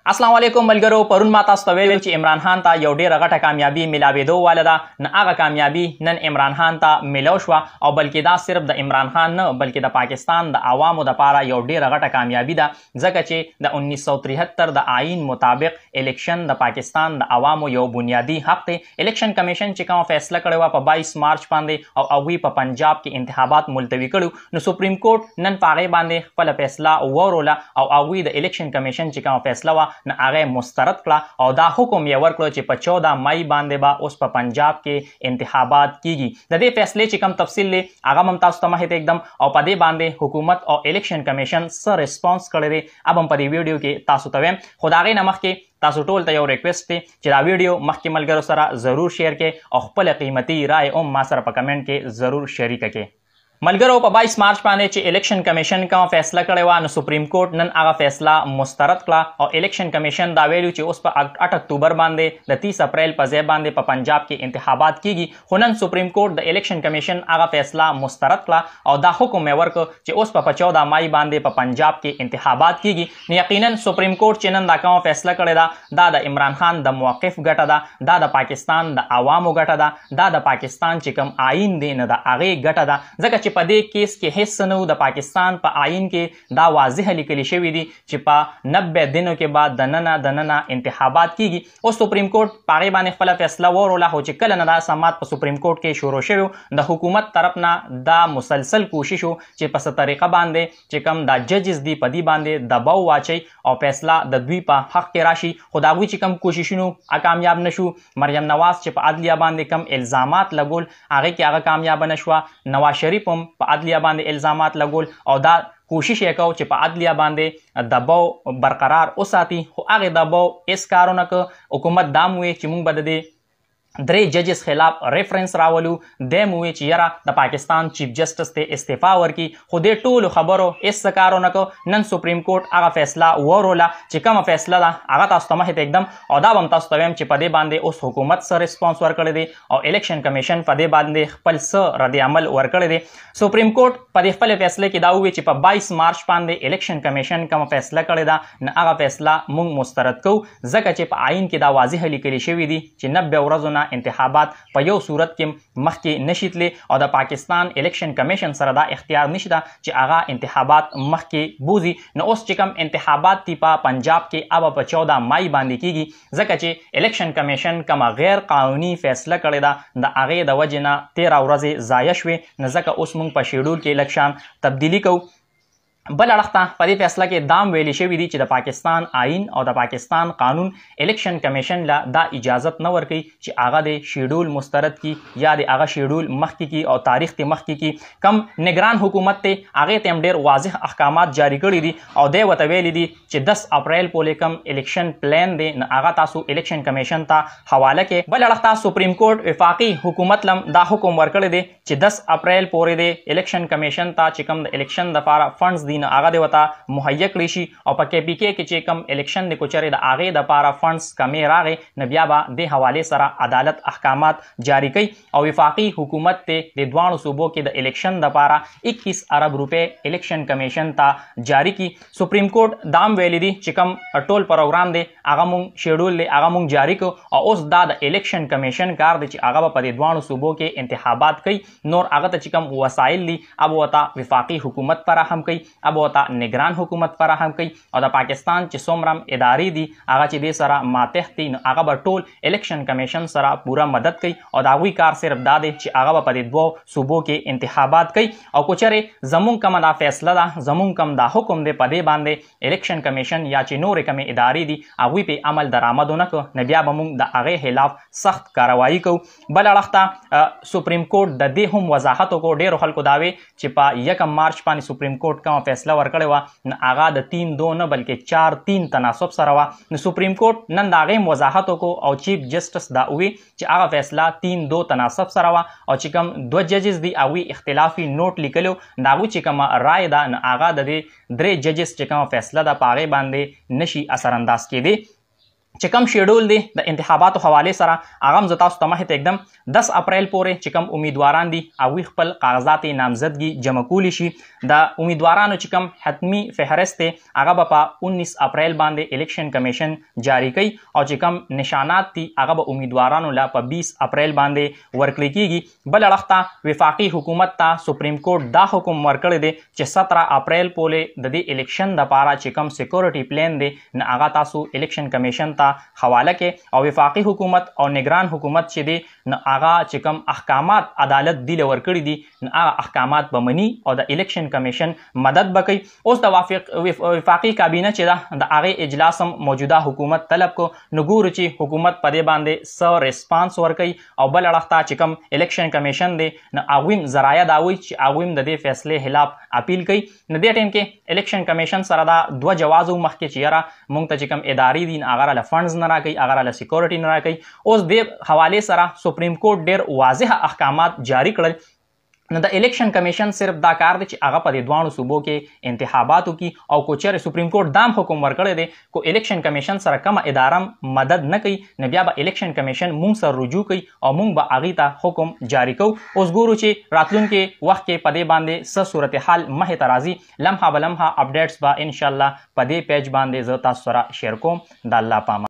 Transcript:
अस्सलाम वालेकुम मलګرو پرون ما تاسو ته ویل چې عمران خان ته یو ډیره غټه کامیابی ملاوېدو واله ده. نه هغه کامیابی نن عمران خان ته ملو شوه او بلکې دا صرف د عمران خان نه بلکې د پاکستان د عوامو دپاره یو ډیره غټه کامیابی ده، ځکه چې د 1973 د آئین مطابق الیکشن د پاکستان د عوامو یو بنیادی حق دی. الیکشن کمیشن چې کومه فیصله کړې وه په 22 مارچ باندې او هغوی په پنجاب کې انتخابات ملتوي کړي، نو سپریم کورټ نن په هغې باندې خپله فیصله وروله او هغوی د الیکشن کمیشن چې کومه فیصله وه نه هغه مسترد کړه او دا حکم یې ورکړو چې په 14 مای باندې به اوس په پنجاب کې انتخابات کیږي. د دې فیصلې چې کوم تفصیل دی هغه هم تاسو ته مخې ته ایږدم او په دې باندې حکومت او الیکشن کمیشن څه ریسپانس کړی دی اب هم په دې ویډیو کې تاسو ته وایم. خو د هغې نه مخکې تاسو ټول ته یو ریکویسټ دی چې دا ویډیو مخکې ملګرو سره ضرور شیر کړئ او خپله قیمتي رای هم ما سره په کمنټ کې ضرور شریکه کړئ. ملګرو په 22 مارچ باندې چې الیکشن کمیشن کومه فیصله کړې وه نو سپریم کورټ نن هغه فیصله مسترد کړه او الیکشن کمیشن دا ویلو چې اوس په 8 اکتوبر باندې د 30 اپریل په ځای باندې په پنجاب کې انتخابات کیږي. خو نن سپریم کورټ د الیکشن کمیشن هغه فیصله مسترد کړه او دا حکم یې ورکړ چې اوس په 14 مای باندې په پنجاب کې انتخابات کیږي. نو یقینا سپریم کورټ چې نن دا کومه فیصله کړې ده دا د عمران خان د موقف ګټه ده، دا د پاکستان د عوامو ګټه ده، دا د پاکستان چې کوم آئین دی نه د هغې ګټه ده، ځکه چې په دې کیس کې هیڅ نه و. د پاکستان په آئین کې دا واضح لیکلی شوي دي چې په 90 دنو کې بعد د ننه انتخابات کیږي. اوس سپریم کورټ په هغې باندې خپله فیصله وروله، خو چې کله نه دا سمات په سپریم کورټ کې شروع شوي د حکومت طرف نه دا مسلسل کوشش و چې په څه طریقه باندې چې کوم دا ججز دي په دې باندې دباو واچي او فیصله د دوی په حق کې راشي. خو د هغوی چې کوم کوششونو کامیاب نشو، مریم نواز چې په عدلیه باندې کم الزامات لګول هغې کې هغه کامیابه نشوه، نواز شریف هم په عدلیه باندې الزامات لګول او دا کوشش یې کو چې په عدلیه باندې دباو برقرار وساتي. خو هغې دباو هېڅ کار ونه کړ. حکومت دا م وویل چې موږ به د دې 3 ججز خلاف ریفرنس راولو، دی م وویل چې یاره د پاکستان چیف جسټس ته استعفا ورکړي. خو دې ټولو خبرو هېڅ کار ونه کړ. نن سپریم کورټ هغه فیصله وروله چې کومه فیصله ده هغه تاسو ته مخې ته ایږدم او دا به هم تاسو ته وایم چې په دې باندې اوس حکومت څه ریسپانس ورکړی دی او الیکشن کمیشن په دې باندې خپل څه رد عمل ورکړی دی. سپریم کورټ په دې خپلې فیصلې کې دا وویل چې په 22 مارچ باندې الیکشن کمیشن کومه فیصله کړې ده نه هغه فیصله موږ مسترد کوو، ځکه چې په آئین کې دا واضح لیکلی شوي دي چې 90 ورځو نه انتخابات په یو صورت کې مخکې نشي تللی او د پاکستان الیکشن کمیشن سره دا اختیار نشته چې هغه انتخابات مخکې بوزي. نو اوس چې کوم انتخابات دي په پنجاب کې اب په 14 مای باندې کیږي، ځکه چې الیکشن کمیشن کومه غیر قانوني فیصله کړې ده د هغې د وجې نه 13 ورځې ضایع شوې، نو ځکه اوس موږ په شیډول کې الیکشن تبدیلي کوو. بل اړخته په دې فیصله کې دام ویلي شوي دي چې د پاکستان آئین او د پاکستان قانون الیکشن کمیشن له دا اجازت نه ورکوي چې هغه د شیډول مسترد کی یا د هغه شیډول مخکې کی او تاریخ ته مخکې کی. کم نگران حکومت ته هغې ته هم ډېر واضح احکامات جاری کړي دي او دی ورته ویلي دي چې 10 اپریل پورې کم الیکشن پلان دی نه هغه تاسو الیکشن کمیشن ته حواله کړئ. بل اړخته سپریم کورټ وفاقي حکومت لم دا حکم ورکړی دی چې 10 اپریل پورې د الیکشن کمیشن ته چې کوم د الیکشن دپاره فنډز دي نه هغه د ورته مهیا کړی شي او په کې پی کې چې کوم الیکشن د کوچرې د هغې دپاره فنډز کمې راغې نو بیا به دې حوالې سره عدالت احکامات جاری کوي او وفاقي حکومت ته د دواړو صوبو کې د الیکشن دپاره 21 ارب روپۍ الیکشن کمیشن ته جاری کی. سپریم کورټ دام ویلی دی چې کوم ټول پروګرام دی هغه مونږ شیډول دی هغه مونږ جاری کړو او اوس دا د الیکشن کمیشن کار دی چې هغه به په دې دواړو صوبو کې انتخابات کوي. نور هغه ته چې کوم وسایل دي اب ورته وفاقي حکومت فراهم کوي، اب ورته نگران حکومت فراهم کوي او د پاکستان چې څومره ادارې دي هغه چې دې سره ماتحت دي نو هغه به ټول الیکشن کمیشن سره پوره مدد کوي او د هغوی کار صرف دا دی چې هغه به په دې 2 صوبو کې انتخابات کوي. او کوچرې زمونږ کومه دا فیصله ده، زمونږ کوم دا حکم دی په دې باندې الیکشن کمیشن یا چې نورې کومې ادارې دي هغوی پې عمل درآمد ونه کړو نو بیا به موږ د هغې خلاف سخت کاروایي کوو. بل اړخته سپریم کورټ د دې هم وضاحت وکړو، ډېرو خلکو دا وی چې په 1 مارچ باندې سپریم کورټ کومه فیصله ورکړې وه نو هغه د 3-2 نه بلکې 4-3 تناسب سره وه. نو سپریم کورټ نن د هغې وضاحت وکړو او چیف جسټس دا ووی چې هغه فیصله 3-2 تناسب سره وه او چې کوم 2 ججز دي هغوی اختلافي نوټ لیکلو د هغوی چې کومه رای ده نو هغه د دې 3 ججز چې کومه فیصله ده په هغې باندې نشي اثرانداز کېدی. چې کوم شیډول دی د انتخاباتو حواله سره هغه هم زه تاسو ته مخې ته اږدم 10 اپریل پورې چې کوم امیدواران دي هغوی خپل کاغذات نامزدګي جمع کولی شي. د امیدوارانو چې کوم حتمی فهرست دی هغه به په 19 اپریل باندې الیکشن کمیشن جاری کوي او چې کوم نشانات دي هغه به امیدوارانو لا په 20 اپریل باندې ورکړل کیږي. بل اړخ وفاقي حکومت ته سپریم کورټ دا حکم ورکړی دی چې 17 اپریل پورې د دې الیکشن لپاره چې کوم سکیورټي پلان دی نه هغه تاسو الیکشن کمیشن ته حواله کې او وفاقي حکومت او نگران حکومت چې دی نه هغه چې کوم احکامات عدالت دی ورکړي دي نه هغه احکامات به مني او د الیکشن کمیشن مدد به کوي. اوس د وفاقي کابینه چې ده د هغې اجلاس هم موجوده حکومت طلب کو نو ګورو چې حکومت په دې باندې څه ریسپانس ورکوي او بل اړخ ته چې کوم الیکشن کمیشن دی نه هغوی هم ذرایع دا وایي چې هغوی هم د دې فیصلې خلاف اپیل کوي. نو دې ټایم کې الیکشن کمیشن سره دا دوه جواز مخکې چې یاره موږ ته چې کوم ادارې دي هغه راله فنډز نه راکوي هغه راله سکیورټي نه راکوي. اوس دې حوالې سره سپریم کورټ ډېر واضح احکامات جاری کړل. نو د الیکشن کمیشن صرف دا کار دی چې هغه په دې دواړو صوبو کې انتخاباتو کې او کو چېرې سپریم کورټ دام حکم ورکړی دی کو الیکشن کمیشن سره کومه اداره مدد نه کوي نو بیا به الیکشن کمیشن مونږ سره رجوع کوي او مونږ به هغې ته حکم جاری کوو. اوس ګورو چې راتلونکي وخت کې په دې باندې څه صورتحال مخې ته راځي. لمحه به لمحه اپډیټس به انشاءالله په دې پیج باندې زه تاسو سره شیر کوم. د الله په امان.